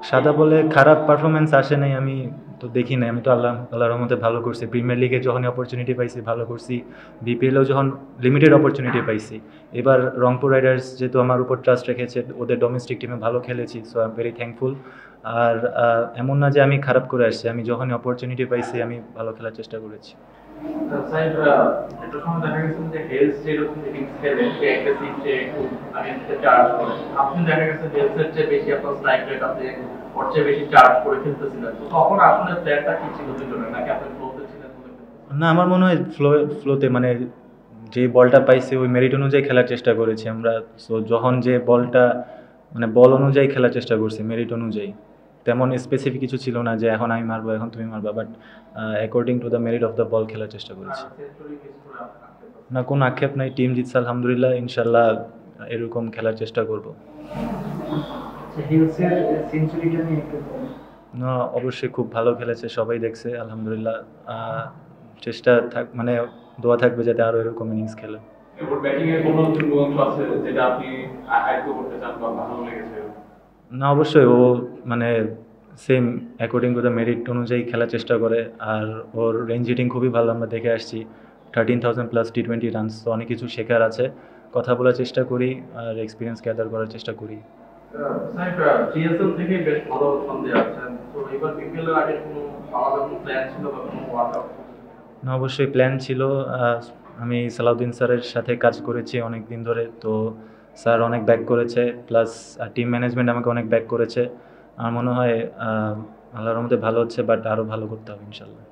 সাদা বলে খারাপ পারফরম্যান্স আসে নাই আমি তো দেখি নাই। আমি তো আল্লাহর রহমতে ভালো করছি। প্রিমিয়ার লিগে যখনই অপরচুনিটি পাইছি ভালো করছি। বিপিএলেও যখন লিমিটেড অপরচুনিটি পাইছি। এবার রংপুর রাইডার্স যেহেতু আমার উপর ট্রাস্ট রেখেছে, ওদের ডোমেস্টিক টিমে ভালো খেলেছি। So I am very thankful. আর এমন না যে আমি খারাপ করে আসছি। আমি যখনই অপরচুনিটি পাইছি আমি ভালো খেলার চেষ্টা করেছি। সাইড একটা সময় দেখা গেছে যে হেলস যেরকম ইনিংস খেলেন সে অ্যাগ্রেসিভ সে একটু আগের চার্জ করে আপনি দেখা গেছে হেলসের চেয়ে বেশি আপনার স্ট্রাইক রেট আপনি ওর চেয়ে বেশি চার্জ করে খেলতেছিলেন তো তখন আসলে প্লেয়ারটা কি ছিল দুজনের নাকি আপনি ফ্লোতে ছিলেন না, আমার মনে হয় ফ্লোতে মানে যে বলটা পাইছি ওই মেরিট অনুযায়ী খেলার চেষ্টা করেছি আমরা। সো যখন যে বলটা মানে বল অনুযায়ী খেলার চেষ্টা করছি, মেরিট অনুযায়ী। তেমন স্পেসিফিক কিছু ছিল না যে এখন আমি মারবো এখন তুমি মারবা, but according to the merit of the ball খেলার চেষ্টা করেছি। সেঞ্চুরি মিস করে আপনি না, কোনো আক্ষেপ নাই। টিম জিতছে আলহামদুলিল্লাহ, ইনশাল্লাহ এরকম খেলার চেষ্টা করব। হিলসের সেঞ্চুরিটা নিয়ে একটু বলুন। না, অবশ্যই খুব ভালো খেলেছে, সবাই দেখছে আলহামদুলিল্লাহ। চেষ্টা থাক মানে দোয়া থাকবে যাতে আরও এরকম ইনিংস খেলে। ওর ব্যাটিং এর কোনো অংশ আছে যেটা আপনি আয়ত্ত করতে চান বা ভালো লেগেছে? না, অবশ্যই ও মানে same according to the merit অনুযায়ী খেলার চেষ্টা করে। আর ওর রেঞ্জ হিটিং খুবই ভালো, আমরা দেখে আসছি। 13,000 প্লাস টি20 রানস, তো অনেক কিছু শেখার আছে। কথা বলার চেষ্টা করি আর এক্সপিরিয়েন্স গ্যাদার করার চেষ্টা করি। স্যার জিএসএল থেকে বেশ ভালো ছন্দে আছেন তো এবার বিপিএল এর আগে কোনো আলাদা কোনো প্ল্যান ছিল বা কোনো ওয়ার্কআউট? না, অবশ্যই প্ল্যান ছিল। আমি সালাউদ্দিন স্যারের সাথে কাজ করেছি অনেক দিন ধরে, তো স্যার অনেক ব্যাক করেছে, প্লাস টিম ম্যানেজমেন্ট আমাকে অনেক ব্যাক করেছে। আমার মনে হয় আল্লাহর রহমতে ভালো হচ্ছে, বাট আরও ভালো করতে হবে ইনশাল্লাহ।